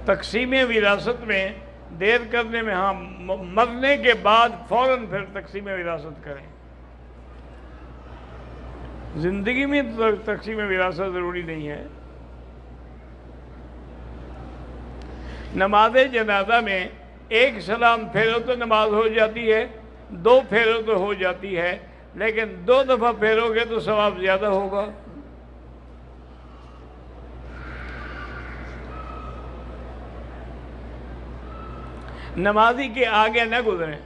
تقسیم وراثت میں دیر کرنے میں، ہاں مرنے کے بعد فوراً پھر تقسیم وراثت کریں. زندگی میں تقسیم وراثت ضروری نہیں ہے. نماز جنازہ میں ایک سلام پھیرو تو نماز ہو جاتی ہے، 2 پھیرو تو ہو جاتی ہے، لیکن 2 دفعہ پھیرو گے تو ثواب زیادہ ہوگا. نمازی کے آگے نہ گزریں.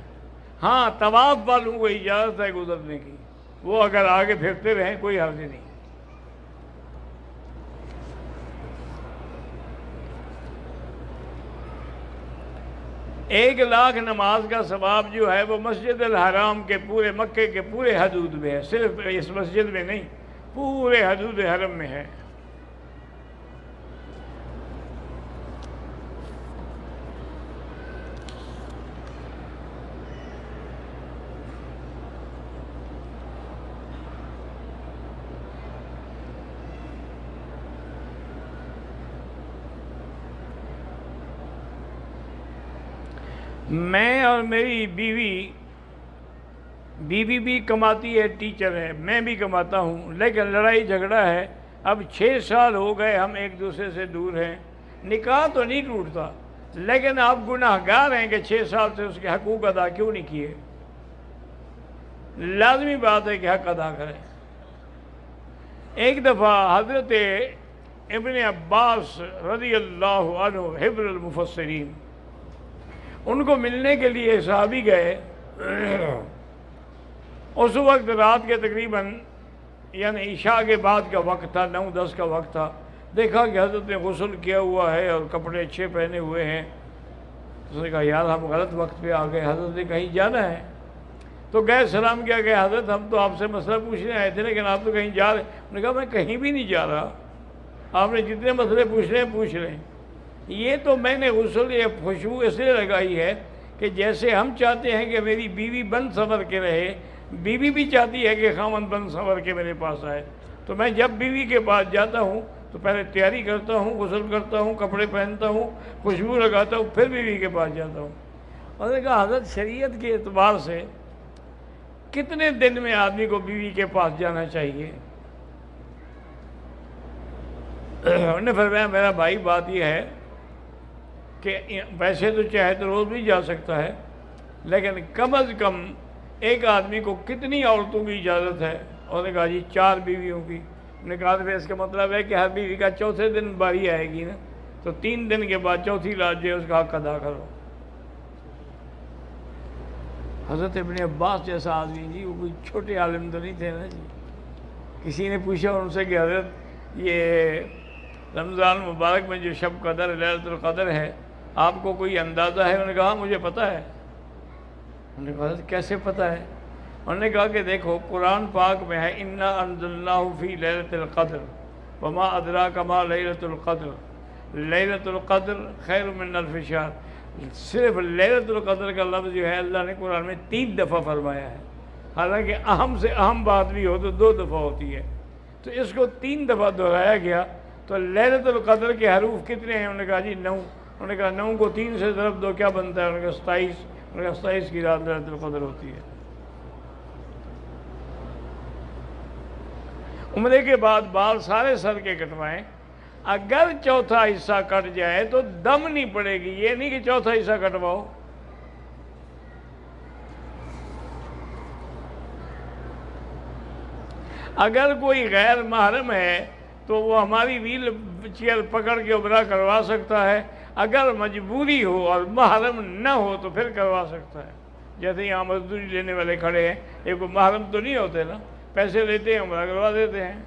ہاں طواف والوں کو اجازت ہے گزرنے کی، وہ اگر آگے پھرتے رہیں کوئی حرج نہیں. ایک 1,00,000 نماز کا ثواب جو ہے وہ مسجد الحرام کے پورے مکے کے پورے حدود میں ہے، صرف اس مسجد میں نہیں، پورے حدود حرم میں ہے. میں اور میری بیوی بھی کماتی ہے، ٹیچر ہے، میں بھی کماتا ہوں، لیکن لڑائی جھگڑا ہے. اب 6 سال ہو گئے ہم ایک دوسرے سے دور ہیں. نکاح تو نہیں ٹوٹتا، لیکن آپ گناہگار ہیں کہ 6 سال سے اس کے حقوق ادا کیوں نہیں کیے. لازمی بات ہے کہ حق ادا کریں. ایک دفعہ حضرت ابن عباس رضی اللہ عنہ حبر المفسرین، ان کو ملنے کے لیے صحابی گئے. اس وقت رات کے تقریباً یعنی عشاء کے بعد کا وقت تھا، 9-10 کا وقت تھا. دیکھا کہ حضرت نے غسل کیا ہوا ہے اور کپڑے اچھے پہنے ہوئے ہیں. اس نے کہا یار ہم غلط وقت پہ آ گئے، حضرت نے کہیں جانا ہے. تو گئے سلام کیا کہ حضرت ہم تو آپ سے مسئلہ پوچھنے آئے تھے لیکن آپ تو کہیں جا رہے. انہوں نے کہا میں کہیں بھی نہیں جا رہا، آپ نے جتنے مسئلے پوچھ رہے ہیں پوچھ رہے ہیں. یہ تو میں نے غسل یا خوشبو اس لیے لگائی ہے کہ جیسے ہم چاہتے ہیں کہ میری بیوی بند سنور کے رہے، بیوی بھی چاہتی ہے کہ خامن بند سنور کے میرے پاس آئے. تو میں جب بیوی کے پاس جاتا ہوں تو پہلے تیاری کرتا ہوں، غسل کرتا ہوں، کپڑے پہنتا ہوں، خوشبو لگاتا ہوں، پھر بیوی کے پاس جاتا ہوں. اور نے کہا حضرت شریعت کے اعتبار سے کتنے دن میں آدمی کو بیوی کے پاس جانا چاہیے؟ انہوں نے فرمایا میرا بھائی بات یہ ہے کہ ویسے تو چاہے تو روز بھی جا سکتا ہے، لیکن کم از کم ایک آدمی کو کتنی عورتوں کی اجازت ہے؟ اور نے کہا جی 4 بیویوں کی. نے کہا تو اس کا مطلب ہے کہ ہر بیوی کا چوتھے دن باری آئے گی نا، تو 3 دن کے بعد چوتھی رات جو ہے اس کا حق ادا کرو. حضرت ابن عباس جیسا آدمی جی، وہ کوئی چھوٹے عالم تو نہیں تھے نا جی. کسی نے پوچھا ان سے کہ حضرت یہ رمضان مبارک میں جو شب قدر لیلۃ القدر ہے آپ کو کوئی اندازہ ہے؟ انہوں نے کہا مجھے پتہ ہے. انہوں نے کہا کیسے پتہ ہے؟ انہوں نے کہا کہ دیکھو قرآن پاک میں ہے انا انزلناہ فی لیلۃ القدر وما ادراک ما لیلۃ القدر لیلۃ القدر خیر من الف شہر. صرف لیلۃ القدر کا لفظ جو ہے اللہ نے قرآن میں 3 دفعہ فرمایا ہے، حالانکہ اہم سے اہم بات بھی ہو تو 2 دفعہ ہوتی ہے، تو اس کو 3 دفعہ دہرایا گیا. تو لیلۃ القدر کے حروف کتنے ہیں؟ انہوں نے کہا جی 9. انہوں نے کہا 9 کو 3 سے ضرب دو کیا بنتا ہے؟ انہوں نے کہا 27. انہوں نے کہا 27 کی رات لیلۃ القدر ہوتی ہے. عمرے کے بعد بال سارے سر کے کٹوائیں. اگر چوتھا حصہ کٹ جائے تو دم نہیں پڑے گی، یہ نہیں کہ چوتھا حصہ کٹواؤ. اگر کوئی غیر محرم ہے تو وہ ہماری ویل چیئر پکڑ کے عمرہ کروا سکتا ہے. اگر مجبوری ہو اور محرم نہ ہو تو پھر کروا سکتا ہے. جیسے یہاں مزدوری لینے والے کھڑے ہیں، یہ کوئی محرم تو نہیں ہوتے نا، پیسے لیتے ہیں عمرہ کروا دیتے ہیں.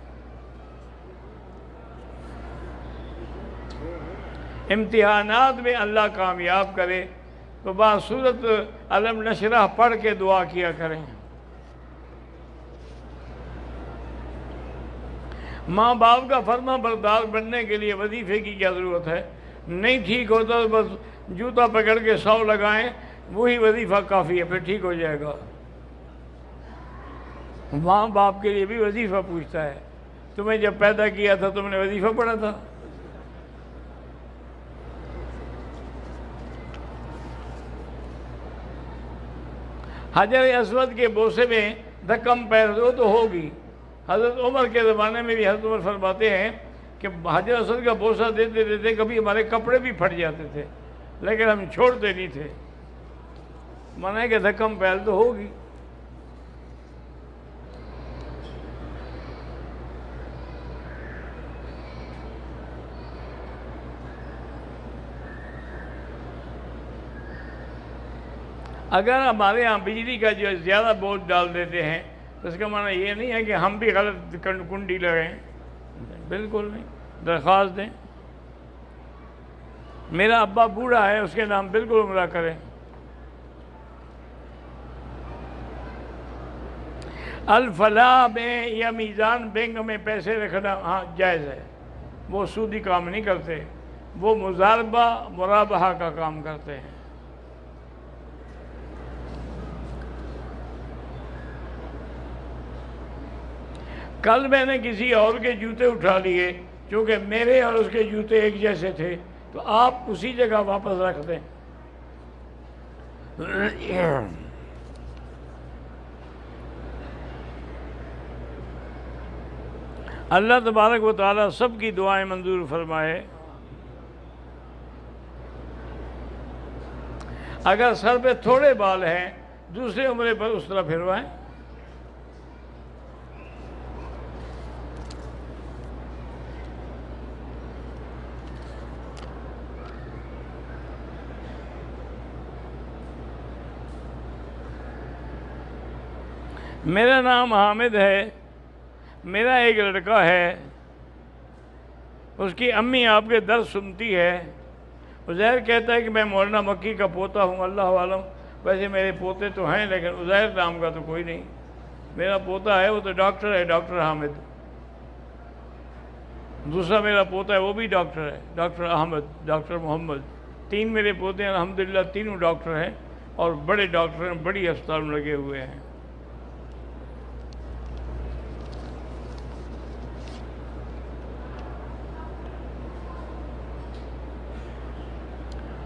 امتحانات میں اللہ کامیاب کرے تو بصورت علم نشرح پڑھ کے دعا کیا کریں. ماں باپ کا فرما بردار بننے کے لیے وظیفے کی کیا ضرورت ہے؟ نہیں ٹھیک ہوتا تو بس جوتا پکڑ کے 100 لگائیں، وہی وظیفہ کافی ہے، پھر ٹھیک ہو جائے گا. ماں باپ کے لیے بھی وظیفہ پوچھتا ہے. تمہیں جب پیدا کیا تھا تم نے وظیفہ پڑھا تھا؟ حجر اسود کے بوسے میں دھکم پیر وہ تو ہوگی. حضرت عمر کے زمانے میں بھی حضرت عمر فرماتے ہیں کہ حجر اسود کا بوسہ دیتے دیتے کبھی ہمارے کپڑے بھی پھٹ جاتے تھے لیکن ہم چھوڑتے نہیں تھے. مانا ہے کہ دھکم پیر تو ہوگی. اگر ہمارے ہاں بجلی کا جو زیادہ بوجھ ڈال دیتے ہیں تو اس کا معنی یہ نہیں ہے کہ ہم بھی غلط کنڈی لگائیں. بالکل نہیں. درخواست دیں میرا ابا بوڑھا ہے اس کے نام بالکل عمرہ کریں. الفلاح میں یا میزان بینک میں پیسے رکھنا ہاں جائز ہے. وہ سودی کام نہیں کرتے, وہ مضاربہ مرابحہ کا کام کرتے ہیں. کل میں نے کسی اور کے جوتے اٹھا لیے چونکہ میرے اور اس کے جوتے ایک جیسے تھے تو آپ اسی جگہ واپس رکھ دیں. اللہ تبارک و تعالیٰ سب کی دعائیں منظور فرمائے. اگر سر پہ تھوڑے بال ہیں دوسرے عمرے پر اس طرح پھروائیں. میرا نام حامد ہے, میرا ایک لڑکا ہے, اس کی امی آپ کے درس سنتی ہے. عزیر کہتا ہے کہ میں مولانا مکی کا پوتا ہوں. اللہ عالم, ویسے میرے پوتے تو ہیں لیکن عزیر نام کا تو کوئی نہیں. میرا پوتا ہے وہ تو ڈاکٹر ہے, ڈاکٹر حامد. دوسرا میرا پوتا ہے وہ بھی ڈاکٹر ہے, ڈاکٹر احمد, ڈاکٹر محمد. 3 میرے پوتے ہیں الحمدللہ, تینوں ڈاکٹر ہیں اور بڑے ڈاکٹر ہیں, بڑی اسپتال میں لگے ہوئے ہیں.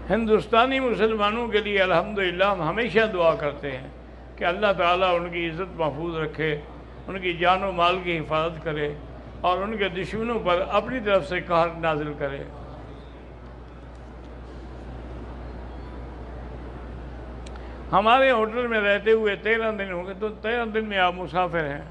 ہندوستانی مسلمانوں کے لیے الحمدللہ ہم ہمیشہ دعا کرتے ہیں کہ اللہ تعالیٰ ان کی عزت محفوظ رکھے, ان کی جان و مال کی حفاظت کرے اور ان کے دشمنوں پر اپنی طرف سے قہر نازل کرے. ہمارے ہوٹل میں رہتے ہوئے 13 دن ہو گئے, تو 13 دن میں آپ مسافر ہیں.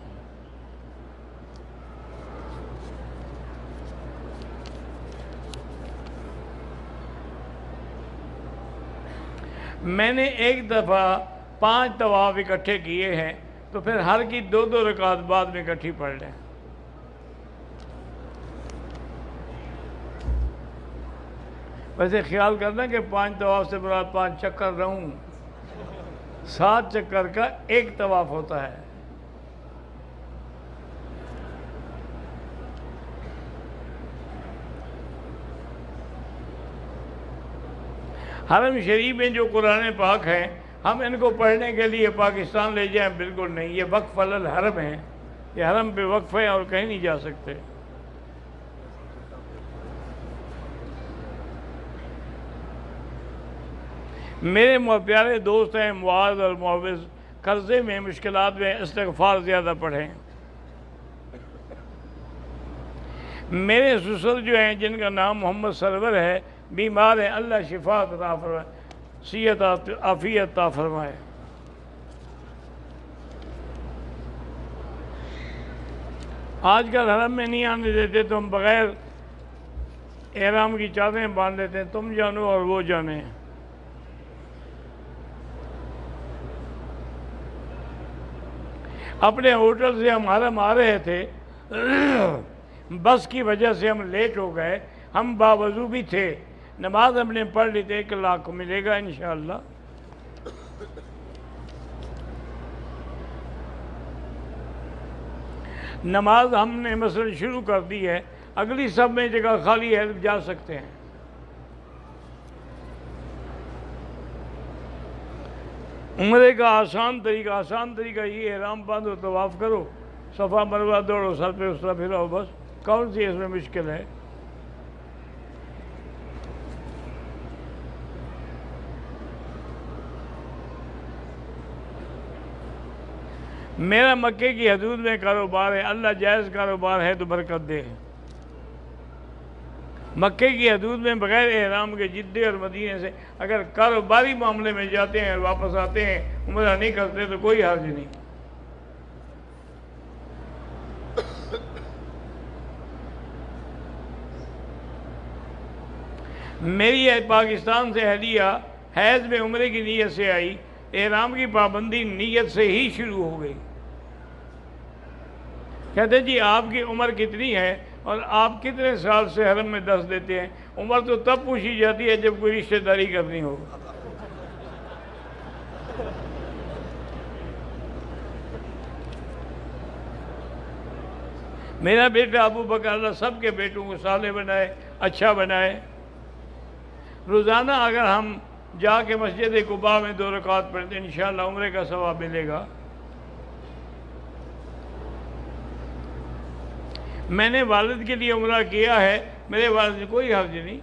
میں نے ایک دفعہ 5 طواف اکٹھے کیے ہیں تو پھر ہر کی 2 رکعت بعد میں اکٹھی پڑھ لیں. ویسے خیال کرنا کہ 5 طواف سے مراد 5 چکر رہوں, 7 چکر کا ایک طواف ہوتا ہے. حرم شریف میں جو قرآن پاک ہیں ہم ان کو پڑھنے کے لیے پاکستان لے جائیں بالکل نہیں. یہ وقف الحرم ہیں, یہ حرم پہ وقف ہیں اور کہیں نہیں جا سکتے. میرے پیارے دوست ہیں معاذ اور معوذ, قرضے میں مشکلات میں استغفار زیادہ پڑھیں. میرے سسر جو ہیں جن کا نام محمد سرور ہے بیمار ہیں, اللہ شفا عطا فرمائے, صحت عافیت عطا فرمائے. آج کل حرم میں نہیں آنے دیتے تو ہم بغیر احرام کی چادریں باندھ لیتے ہیں, تم جانو اور وہ جانے. اپنے ہوٹل سے ہم حرم آ رہے تھے, بس کی وجہ سے ہم لیٹ ہو گئے. ہم باوضو بھی تھے, نماز ہم نے پڑھ لی تھی, 1 لاکھ ملے گا انشاءاللہ. نماز ہم نے مثلا شروع کر دی ہے, اگلی سب میں جگہ خالی ہے جا سکتے ہیں. عمرے کا آسان طریقہ یہ احرام باندھو, طواف کرو, صفا مروہ دوڑو, سر پہ اس طرح پھراؤ, بس. کون سی اس میں مشکل ہے؟ میرا مکے کی حدود میں کاروبار ہے، اللہ جائز کاروبار ہے تو برکت دے۔ مکے کی حدود میں بغیر احرام کے جدے اور مدینے سے اگر کاروباری معاملے میں جاتے ہیں اور واپس آتے ہیں، عمرہ نہیں کرتے تو کوئی حرج نہیں۔ میری پاکستان سے اہلیہ حیض میں عمرے کی نیت سے آئی، احرام کی پابندی نیت سے ہی شروع ہو گئی۔ کہتے جی آپ کی عمر کتنی ہے اور آپ کتنے سال سے حرم میں دست دیتے ہیں؟ عمر تو تب پوچھی جاتی ہے جب کوئی رشتہ داری کرنی ہو۔ میرا بیٹا ابو بکر اللہ سب کے بیٹوں کو صالح بنائے، اچھا بنائے۔ روزانہ اگر ہم جا کے مسجد قباء میں 2 رکعت پڑھتے ہیں انشاءاللہ عمرے کا ثواب ملے گا۔ میں نے والد کے لیے عمرہ کیا ہے، میرے والد سے کوئی حرج نہیں۔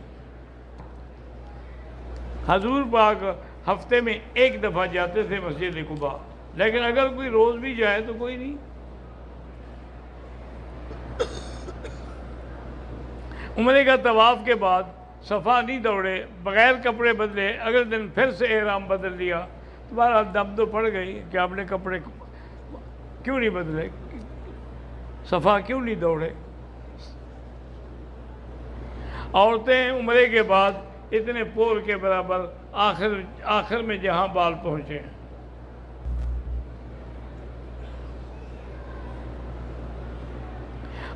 حضور پاک ہفتے میں 1 دفعہ جاتے تھے مسجد قباء، لیکن اگر کوئی روز بھی جائے تو کوئی نہیں۔ عمرے کا طواف کے بعد صفا نہیں دوڑے، بغیر کپڑے بدلے، اگلے دن پھر سے احرام بدل لیا، تمہارا دم تو پڑ گئی کہ آپ نے کپڑے کیوں نہیں بدلے، صفا کیوں نہیں دوڑے۔ عورتیں عمرے کے بعد اتنے پور کے برابر آخر میں جہاں بال پہنچے ہیں۔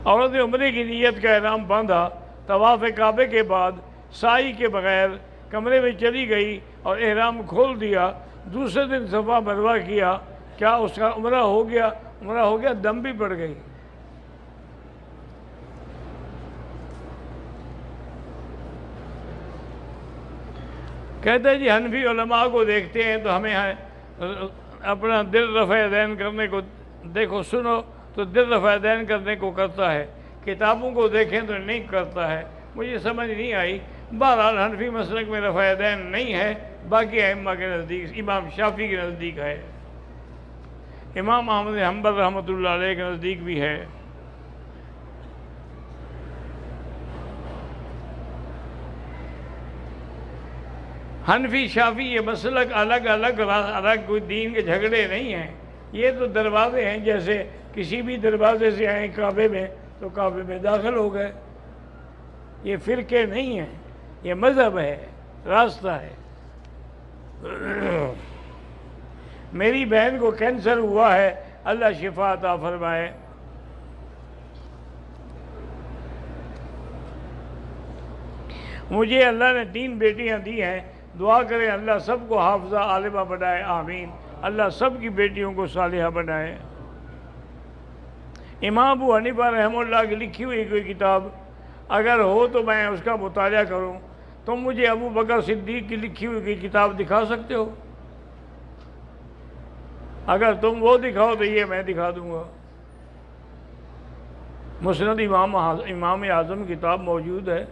عورت نے عمرے کی نیت کا احرام باندھا، طواف کعبے کے بعد سائی کے بغیر کمرے میں چلی گئی اور احرام کھول دیا، دوسرے دن صفا مروہ کیا، کیا اس کا عمرہ ہو گیا؟ عمرہ ہو گیا، دم بھی پڑ گئی۔ کہتے ہیں جی حنفی علماء کو دیکھتے ہیں تو ہمیں اپنا دل رفع دین کرنے کو دیکھو سنو تو دل رفع دین کرنے کو کرتا ہے، کتابوں کو دیکھیں تو نہیں کرتا ہے۔ مجھے سمجھ نہیں آئی۔ بہرحال حنفی مسلک میں رفع دین نہیں ہے، باقی ائمہ کے نزدیک، امام شافعی کے نزدیک ہے، امام احمد حنبل رحمۃ اللہ علیہ کے نزدیک بھی ہے۔ حنفی شافعی یہ مسلک الگ کوئی دین کے جھگڑے نہیں ہیں، یہ تو دروازے ہیں، جیسے کسی بھی دروازے سے آئیں کعبے میں تو کعبے میں داخل ہو گئے۔ یہ فرقے نہیں ہیں، یہ مذہب ہے، راستہ ہے۔ میری بہن کو کینسر ہوا ہے، اللہ شفا عطا فرمائے۔ مجھے اللہ نے 3 بیٹیاں دی ہیں، دعا کریں اللہ سب کو حافظہ عالمہ بنائے، آمین۔ اللہ سب کی بیٹیوں کو صالحہ بنائے۔ امام ابو حنیفہ رحمہ اللہ کی لکھی ہوئی کوئی کتاب اگر ہو تو میں اس کا مطالعہ کروں، تم مجھے ابو بکر صدیق کی لکھی ہوئی کوئی کتاب دکھا سکتے ہو؟ اگر تم وہ دکھاؤ تو یہ میں دکھا دوں گا۔ مسند امام اعظم کتاب موجود ہے۔